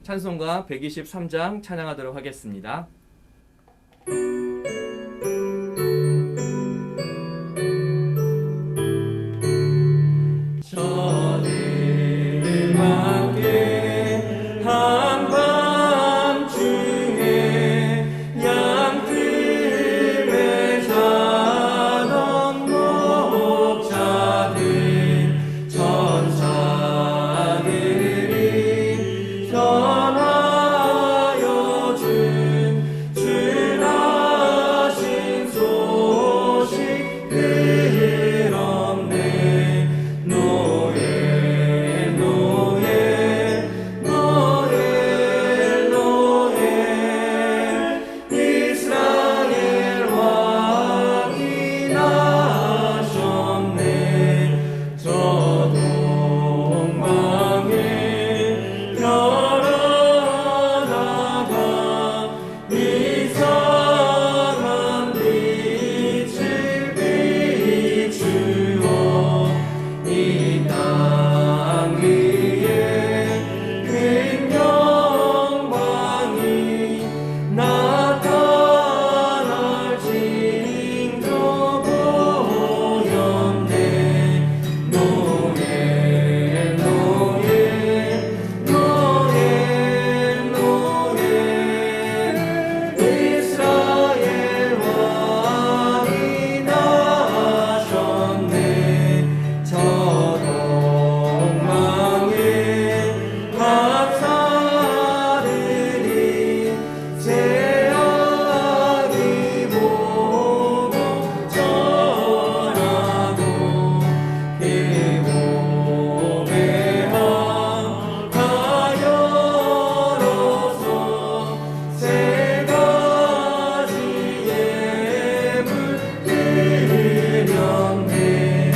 찬송가 123장 찬양하도록 하겠습니다. 저들을 함께 한밤중에 양들을 자던 목자들 천사들이 전하여 준 주나신 소식 들었네. 노엘 노엘 노엘 노엘 이스라엘 왕이 나셨네. 저 동방에 별하나가 이상한 빛을 비추어 이 땅 위에 큰 영광이 나타날 징조 보였네. 노엘 노엘 노엘 노엘 이스라엘 왕이 나셨네. 저 동방에 합사들이 새하기 보고 전하고 대보배하 가열어서 세 가지의 물 드렸네.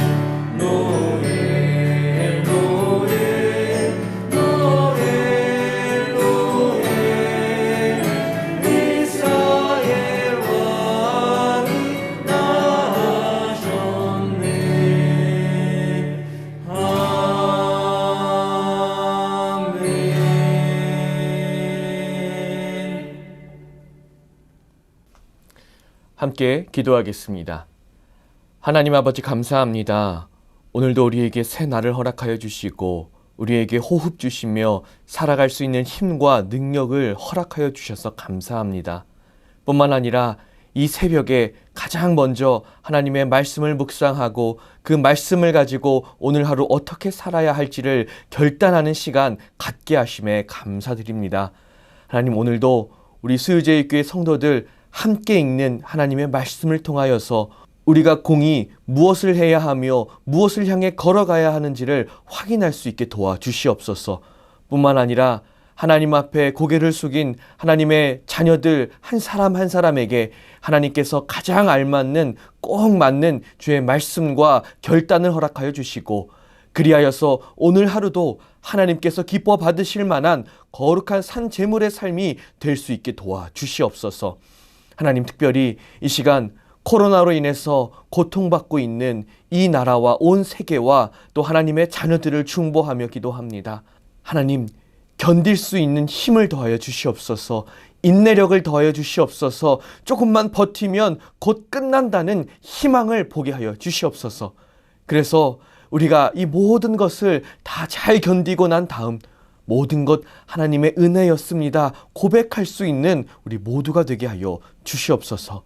노엘 노엘 노엘 노엘 이스라엘 왕이 나셨네. 아멘. 함께 기도하겠습니다. 하나님 아버지 감사합니다. 오늘도 우리에게 새 날을 허락하여 주시고 우리에게 호흡 주시며 살아갈 수 있는 힘과 능력을 허락하여 주셔서 감사합니다. 뿐만 아니라 이 새벽에 가장 먼저 하나님의 말씀을 묵상하고 그 말씀을 가지고 오늘 하루 어떻게 살아야 할지를 결단하는 시간 갖게 하심에 감사드립니다. 하나님, 오늘도 우리 수유제일교회 성도들 함께 읽는 하나님의 말씀을 통하여서 우리가 공히 무엇을 해야 하며 무엇을 향해 걸어가야 하는지를 확인할 수 있게 도와주시옵소서. 뿐만 아니라 하나님 앞에 고개를 숙인 하나님의 자녀들 한 사람 한 사람에게 하나님께서 가장 알맞는 꼭 맞는 주의 말씀과 결단을 허락하여 주시고, 그리하여서 오늘 하루도 하나님께서 기뻐 받으실 만한 거룩한 산 제물의 삶이 될 수 있게 도와주시옵소서. 하나님, 특별히 이 시간 코로나로 인해서 고통받고 있는 이 나라와 온 세계와 또 하나님의 자녀들을 중보하며 기도합니다. 하나님, 견딜 수 있는 힘을 더하여 주시옵소서. 인내력을 더하여 주시옵소서. 조금만 버티면 곧 끝난다는 희망을 보게 하여 주시옵소서. 그래서 우리가 이 모든 것을 다 잘 견디고 난 다음 모든 것 하나님의 은혜였습니다 고백할 수 있는 우리 모두가 되게 하여 주시옵소서.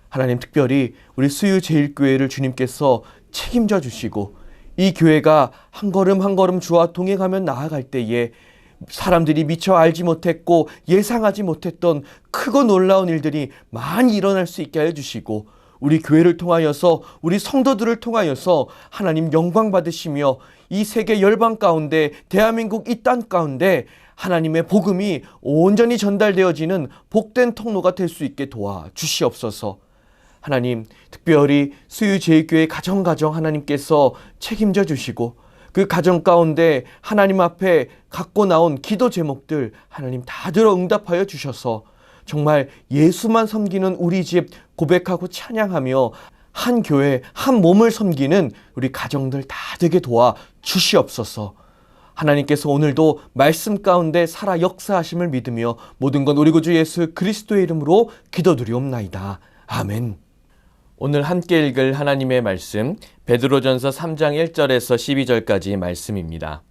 하나님, 특별히 우리 수유제일교회를 주님께서 책임져 주시고 이 교회가 한 걸음 한 걸음 주와 동행하며 나아갈 때에 사람들이 미처 알지 못했고 예상하지 못했던 크고 놀라운 일들이 많이 일어날 수 있게 하여 주시고, 우리 교회를 통하여서 우리 성도들을 통하여서 하나님 영광 받으시며 이 세계 열방 가운데 대한민국 이 땅 가운데 하나님의 복음이 온전히 전달되어지는 복된 통로가 될 수 있게 도와주시옵소서. 하나님, 특별히 수유제일교회 가정 하나님께서 책임져 주시고 그 가정 가운데 하나님 앞에 갖고 나온 기도 제목들 하나님 다 들어 응답하여 주셔서 정말 예수만 섬기는 우리 집 고백하고 찬양하며 한 교회 한 몸을 섬기는 우리 가정들 다 되게 도와 주시옵소서. 하나님께서 오늘도 말씀 가운데 살아 역사하심을 믿으며 모든 건 우리 구주 예수 그리스도의 이름으로 기도드리옵나이다. 아멘. 오늘 함께 읽을 하나님의 말씀 베드로전서 3장 1절에서 12절까지 말씀입니다.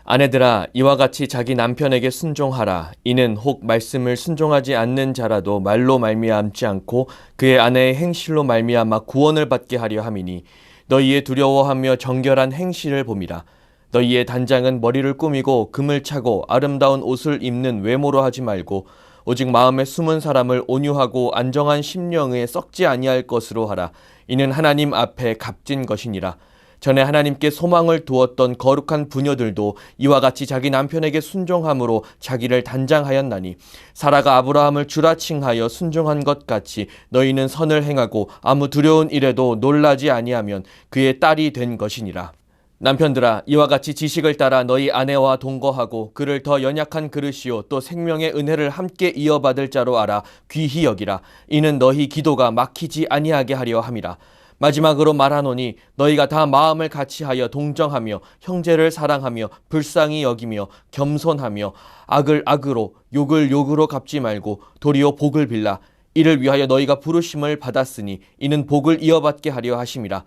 아내들아, 이와 같이 자기 남편에게 순종하라. 이는 혹 말씀을 순종하지 않는 자라도 말로 말미암지 않고 그의 아내의 행실로 말미암아 구원을 받게 하려 함이니 너희의 두려워하며 정결한 행실을 봄이라. 너희의 단장은 머리를 꾸미고 금을 차고 아름다운 옷을 입는 외모로 하지 말고 오직 마음에 숨은 사람을 온유하고 안정한 심령에 썩지 아니할 것으로 하라. 이는 하나님 앞에 값진 것이니라. 전에 하나님께 소망을 두었던 거룩한 부녀들도 이와 같이 자기 남편에게 순종함으로 자기를 단장하였나니 사라가 아브라함을 주라 칭하여 순종한 것 같이 너희는 선을 행하고 아무 두려운 일에도 놀라지 아니하면 그의 딸이 된 것이니라. 남편들아, 이와 같이 지식을 따라 너희 아내와 동거하고 그를 더 연약한 그릇이요 또 생명의 은혜를 함께 이어받을 자로 알아 귀히 여기라. 이는 너희 기도가 막히지 아니하게 하려 함이라. 마지막으로 말하노니 너희가 다 마음을 같이하여 동정하며 형제를 사랑하며 불쌍히 여기며 겸손하며 악을 악으로 욕을 욕으로 갚지 말고 도리어 복을 빌라. 이를 위하여 너희가 부르심을 받았으니 이는 복을 이어받게 하려 하심이라.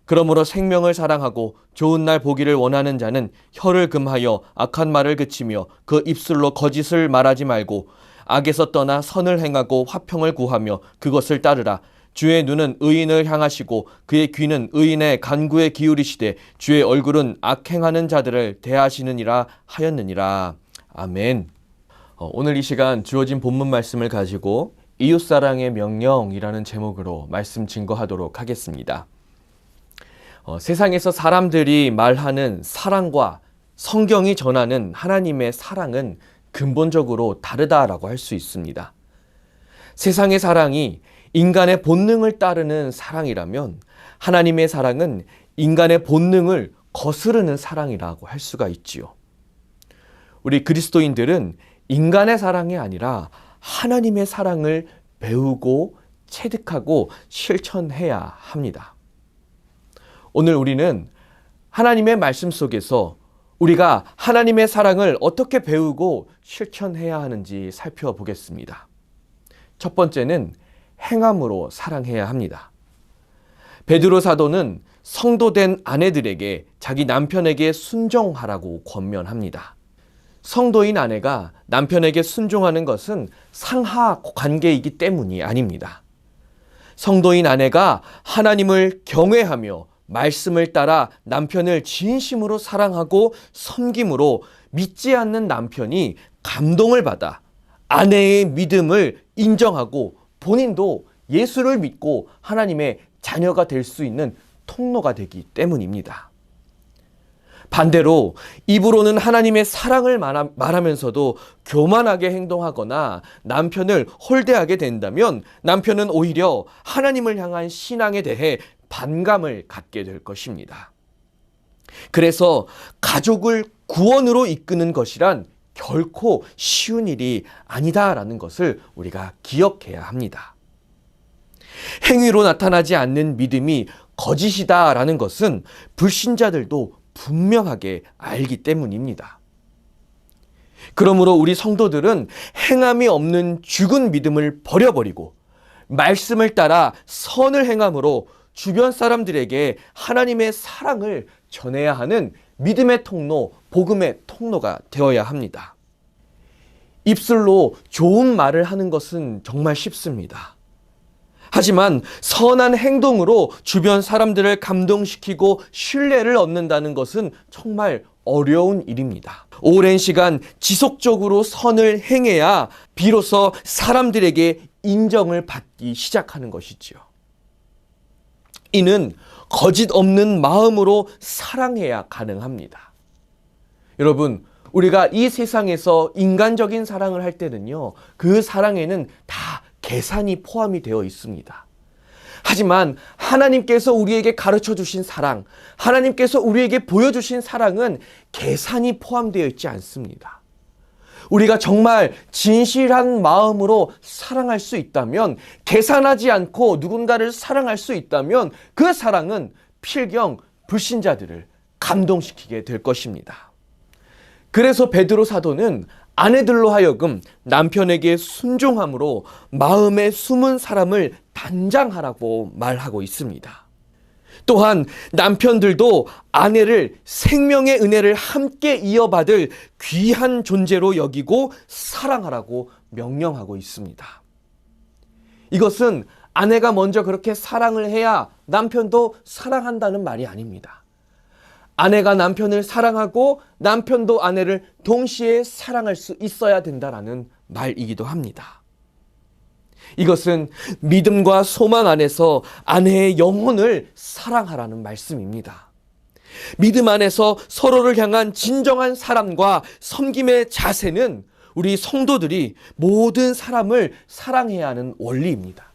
그러므로 생명을 사랑하고 좋은 날 보기를 원하는 자는 혀를 금하여 악한 말을 그치며 그 입술로 거짓을 말하지 말고 악에서 떠나 선을 행하고 화평을 구하며 그것을 따르라. 주의 눈은 의인을 향하시고 그의 귀는 의인의 간구에 기울이시되 주의 얼굴은 악행하는 자들을 대하시느니라 하였느니라. 아멘. 오늘 이 시간 주어진 본문 말씀을 가지고 이웃사랑의 명령이라는 제목으로 말씀 증거하도록 하겠습니다. 세상에서 사람들이 말하는 사랑과 성경이 전하는 하나님의 사랑은 근본적으로 다르다라고 할 수 있습니다. 세상의 사랑이 인간의 본능을 따르는 사랑이라면 하나님의 사랑은 인간의 본능을 거스르는 사랑이라고 할 수가 있지요. 우리 그리스도인들은 인간의 사랑이 아니라 하나님의 사랑을 배우고 체득하고 실천해야 합니다. 오늘 우리는 하나님의 말씀 속에서 우리가 하나님의 사랑을 어떻게 배우고 실천해야 하는지 살펴보겠습니다. 첫 번째는 행함으로 사랑해야 합니다. 베드로 사도는 성도된 아내들에게 자기 남편에게 순종하라고 권면합니다. 성도인 아내가 남편에게 순종하는 것은 상하 관계이기 때문이 아닙니다. 성도인 아내가 하나님을 경외하며 말씀을 따라 남편을 진심으로 사랑하고 섬김으로 믿지 않는 남편이 감동을 받아 아내의 믿음을 인정하고 본인도 예수를 믿고 하나님의 자녀가 될 수 있는 통로가 되기 때문입니다. 반대로 입으로는 하나님의 사랑을 말하면서도 교만하게 행동하거나 남편을 홀대하게 된다면 남편은 오히려 하나님을 향한 신앙에 대해 반감을 갖게 될 것입니다. 그래서 가족을 구원으로 이끄는 것이란 결코 쉬운 일이 아니다라는 것을 우리가 기억해야 합니다. 행위로 나타나지 않는 믿음이 거짓이다라는 것은 불신자들도 분명하게 알기 때문입니다. 그러므로 우리 성도들은 행함이 없는 죽은 믿음을 버려버리고 말씀을 따라 선을 행함으로 주변 사람들에게 하나님의 사랑을 전해야 하는 믿음의 통로, 복음의 통로가 되어야 합니다. 입술로 좋은 말을 하는 것은 정말 쉽습니다. 하지만 선한 행동으로 주변 사람들을 감동시키고 신뢰를 얻는다는 것은 정말 어려운 일입니다. 오랜 시간 지속적으로 선을 행해야 비로소 사람들에게 인정을 받기 시작하는 것이지요. 이는 거짓 없는 마음으로 사랑해야 가능합니다. 여러분, 우리가 이 세상에서 인간적인 사랑을 할 때는요, 그 사랑에는 다 계산이 포함이 되어 있습니다. 하지만 하나님께서 우리에게 가르쳐 주신 사랑, 하나님께서 우리에게 보여주신 사랑은 계산이 포함되어 있지 않습니다. 우리가 정말 진실한 마음으로 사랑할 수 있다면, 계산하지 않고 누군가를 사랑할 수 있다면 그 사랑은 필경 불신자들을 감동시키게 될 것입니다. 그래서 베드로 사도는 아내들로 하여금 남편에게 순종함으로 마음에 숨은 사람을 단장하라고 말하고 있습니다. 또한 남편들도 아내를 생명의 은혜를 함께 이어받을 귀한 존재로 여기고 사랑하라고 명령하고 있습니다. 이것은 아내가 먼저 그렇게 사랑을 해야 남편도 사랑한다는 말이 아닙니다. 아내가 남편을 사랑하고 남편도 아내를 동시에 사랑할 수 있어야 된다라는 말이기도 합니다. 이것은 믿음과 소망 안에서 아내의 영혼을 사랑하라는 말씀입니다. 믿음 안에서 서로를 향한 진정한 사랑과 섬김의 자세는 우리 성도들이 모든 사람을 사랑해야 하는 원리입니다.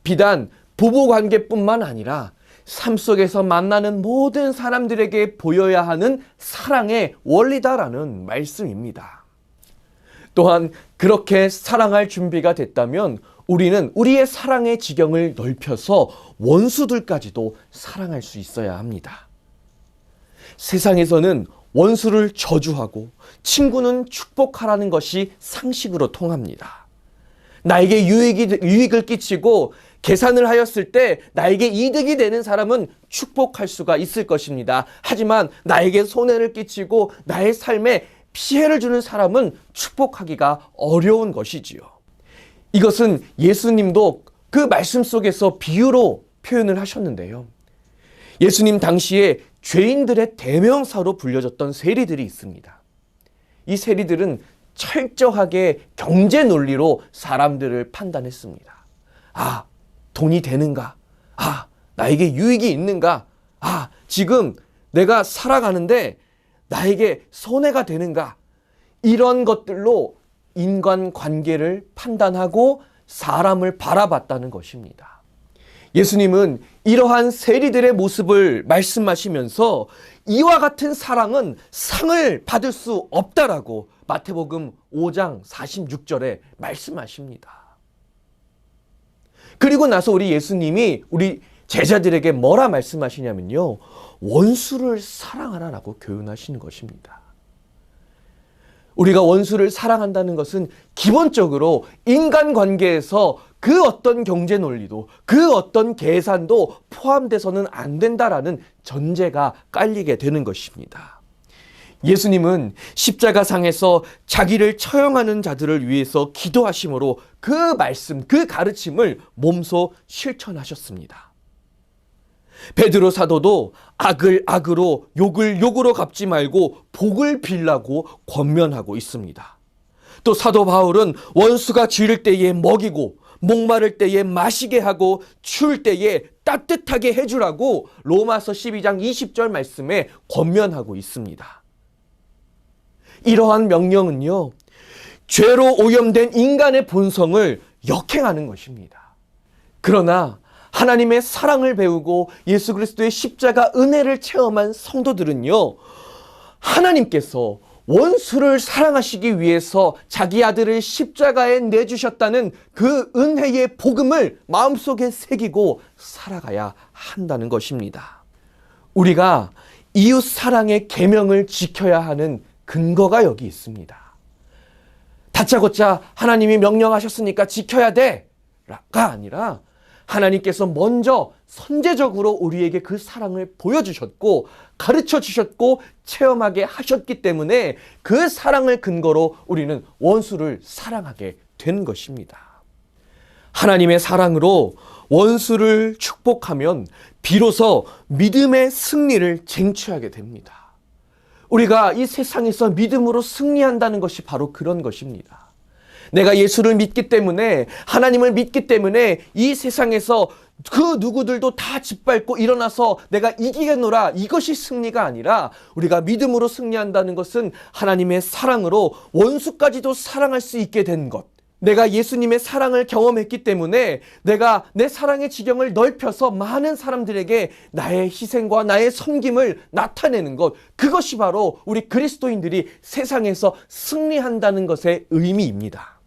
비단 부부관계뿐만 아니라 삶 속에서 만나는 모든 사람들에게 보여야 하는 사랑의 원리다라는 말씀입니다. 또한 그렇게 사랑할 준비가 됐다면 우리는 우리의 사랑의 지경을 넓혀서 원수들까지도 사랑할 수 있어야 합니다. 세상에서는 원수를 저주하고 친구는 축복하라는 것이 상식으로 통합니다. 나에게 유익을 끼치고 계산을 하였을 때 나에게 이득이 되는 사람은 축복할 수가 있을 것입니다. 하지만 나에게 손해를 끼치고 나의 삶에 피해를 주는 사람은 축복하기가 어려운 것이지요. 이것은 예수님도 그 말씀 속에서 비유로 표현을 하셨는데요. 예수님 당시에 죄인들의 대명사로 불려졌던 세리들이 있습니다. 이 세리들은 철저하게 경제 논리로 사람들을 판단했습니다. 아, 돈이 되는가? 아, 나에게 유익이 있는가? 아, 지금 내가 살아가는데 나에게 손해가 되는가? 이런 것들로 인간관계를 판단하고 사람을 바라봤다는 것입니다. 예수님은 이러한 세리들의 모습을 말씀하시면서 이와 같은 사랑은 상을 받을 수 없다라고 마태복음 5장 46절에 말씀하십니다. 그리고 나서 우리 예수님이 우리 제자들에게 뭐라 말씀하시냐면요. 원수를 사랑하라라고 교훈하시는 것입니다. 우리가 원수를 사랑한다는 것은 기본적으로 인간관계에서 그 어떤 경제 논리도 그 어떤 계산도 포함돼서는 안 된다라는 전제가 깔리게 되는 것입니다. 예수님은 십자가상에서 자기를 처형하는 자들을 위해서 기도하심으로 그 말씀, 그 가르침을 몸소 실천하셨습니다. 베드로 사도도 악을 악으로 욕을 욕으로 갚지 말고 복을 빌라고 권면하고 있습니다. 또 사도 바울은 원수가 지를 때에 먹이고 목마를 때에 마시게 하고 추울 때에 따뜻하게 해주라고 로마서 12장 20절 말씀에 권면하고 있습니다. 이러한 명령은요, 죄로 오염된 인간의 본성을 역행하는 것입니다. 그러나 하나님의 사랑을 배우고 예수 그리스도의 십자가 은혜를 체험한 성도들은요, 하나님께서 원수를 사랑하시기 위해서 자기 아들을 십자가에 내주셨다는 그 은혜의 복음을 마음속에 새기고 살아가야 한다는 것입니다. 우리가 이웃 사랑의 계명을 지켜야 하는 근거가 여기 있습니다. 다짜고짜 하나님이 명령하셨으니까 지켜야 돼가 아니라 하나님께서 먼저 선제적으로 우리에게 그 사랑을 보여주셨고 가르쳐 주셨고 체험하게 하셨기 때문에 그 사랑을 근거로 우리는 원수를 사랑하게 된 것입니다. 하나님의 사랑으로 원수를 축복하면 비로소 믿음의 승리를 쟁취하게 됩니다. 우리가 이 세상에서 믿음으로 승리한다는 것이 바로 그런 것입니다. 내가 예수를 믿기 때문에, 하나님을 믿기 때문에 이 세상에서 그 누구들도 다 짓밟고 일어나서 내가 이기겠노라, 이것이 승리가 아니라 우리가 믿음으로 승리한다는 것은 하나님의 사랑으로 원수까지도 사랑할 수 있게 된 것. 내가 예수님의 사랑을 경험했기 때문에 내가 내 사랑의 지경을 넓혀서 많은 사람들에게 나의 희생과 나의 섬김을 나타내는 것, 그것이 바로 우리 그리스도인들이 세상에서 승리한다는 것의 의미입니다.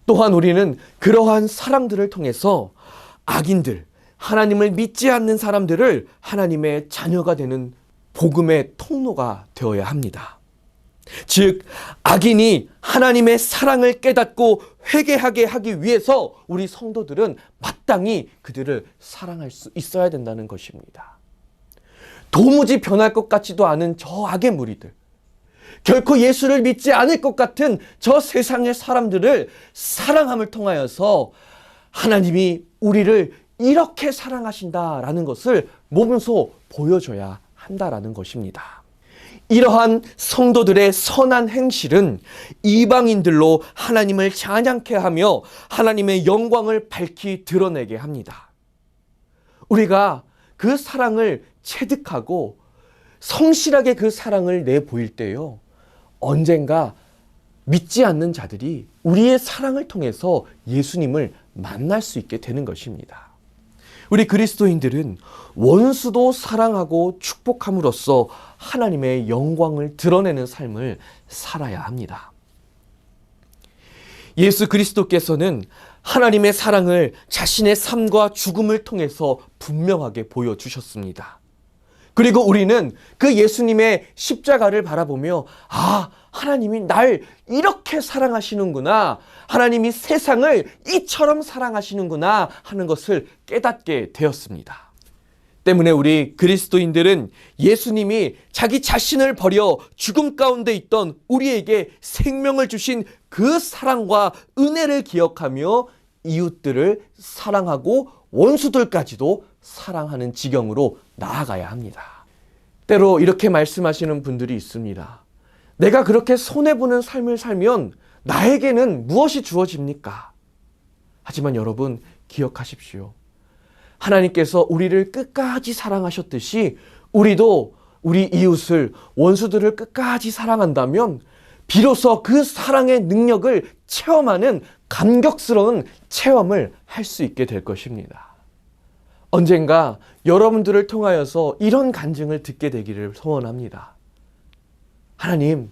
또한 우리는 그러한 사랑들을 통해서 악인들, 하나님을 믿지 않는 사람들을 하나님의 자녀가 되는 복음의 통로가 되어야 합니다. 즉, 악인이 하나님의 사랑을 깨닫고 회개하게 하기 위해서 우리 성도들은 마땅히 그들을 사랑할 수 있어야 된다는 것입니다. 도무지 변할 것 같지도 않은 저 악의 무리들, 결코 예수를 믿지 않을 것 같은 저 세상의 사람들을 사랑함을 통하여서 하나님이 우리를 이렇게 사랑하신다라는 것을 몸소 보여줘야 한다라는 것입니다. 이러한 성도들의 선한 행실은 이방인들로 하나님을 찬양케 하며 하나님의 영광을 밝히 드러내게 합니다. 우리가 그 사랑을 체득하고 성실하게 그 사랑을 내보일 때요, 언젠가 믿지 않는 자들이 우리의 사랑을 통해서 예수님을 만날 수 있게 되는 것입니다. 우리 그리스도인들은 원수도 사랑하고 축복함으로써 하나님의 영광을 드러내는 삶을 살아야 합니다. 예수 그리스도께서는 하나님의 사랑을 자신의 삶과 죽음을 통해서 분명하게 보여주셨습니다. 그리고 우리는 그 예수님의 십자가를 바라보며 하나님이 날 이렇게 사랑하시는구나, 하나님이 세상을 이처럼 사랑하시는구나 하는 것을 깨닫게 되었습니다. 때문에 우리 그리스도인들은 예수님이 자기 자신을 버려 죽음 가운데 있던 우리에게 생명을 주신 그 사랑과 은혜를 기억하며 이웃들을 사랑하고 원수들까지도 사랑하는 지경으로 나아가야 합니다. 때로 이렇게 말씀하시는 분들이 있습니다. 내가 그렇게 손해보는 삶을 살면 나에게는 무엇이 주어집니까? 하지만 여러분, 기억하십시오. 하나님께서 우리를 끝까지 사랑하셨듯이 우리도 우리 이웃을, 원수들을 끝까지 사랑한다면 비로소 그 사랑의 능력을 체험하는 감격스러운 체험을 할 수 있게 될 것입니다. 언젠가 여러분들을 통하여서 이런 간증을 듣게 되기를 소원합니다. 하나님,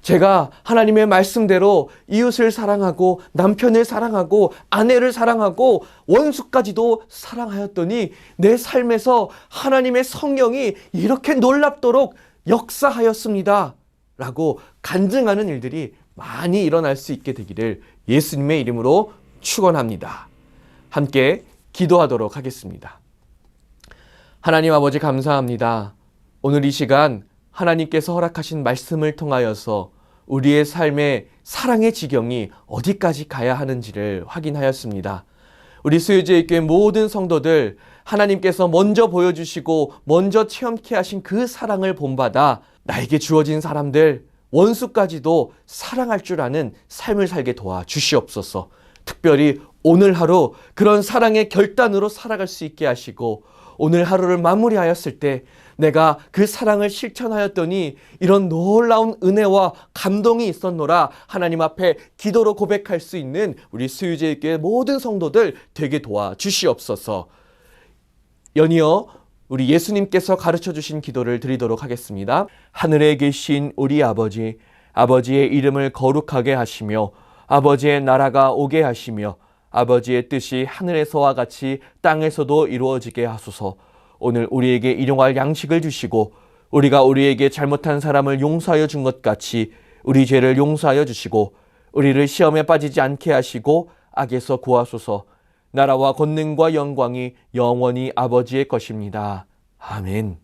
제가 하나님의 말씀대로 이웃을 사랑하고 남편을 사랑하고 아내를 사랑하고 원수까지도 사랑하였더니 내 삶에서 하나님의 성령이 이렇게 놀랍도록 역사하였습니다 라고 간증하는 일들이 많이 일어날 수 있게 되기를 예수님의 이름으로 축원합니다. 함께 기도하도록 하겠습니다. 하나님 아버지, 감사합니다. 오늘 이 시간 하나님께서 허락하신 말씀을 통하여서 우리의 삶의 사랑의 지경이 어디까지 가야 하는지를 확인하였습니다. 우리 수요제일교회 모든 성도들, 하나님께서 먼저 보여주시고 먼저 체험케 하신 그 사랑을 본받아 나에게 주어진 사람들, 원수까지도 사랑할 줄 아는 삶을 살게 도와 주시옵소서. 특별히 오늘 하루 그런 사랑의 결단으로 살아갈 수 있게 하시고, 오늘 하루를 마무리하였을 때 내가 그 사랑을 실천하였더니 이런 놀라운 은혜와 감동이 있었노라 하나님 앞에 기도로 고백할 수 있는 우리 수유제일교회 모든 성도들 되게 도와 주시옵소서. 연이어 우리 예수님께서 가르쳐 주신 기도를 드리도록 하겠습니다. 하늘에 계신 우리 아버지, 아버지의 이름을 거룩하게 하시며 아버지의 나라가 오게 하시며 아버지의 뜻이 하늘에서와 같이 땅에서도 이루어지게 하소서. 오늘 우리에게 일용할 양식을 주시고 우리가 우리에게 잘못한 사람을 용서하여 준 것 같이 우리 죄를 용서하여 주시고 우리를 시험에 빠지지 않게 하시고 악에서 구하소서. 나라와 권능과 영광이 영원히 아버지의 것입니다. 아멘.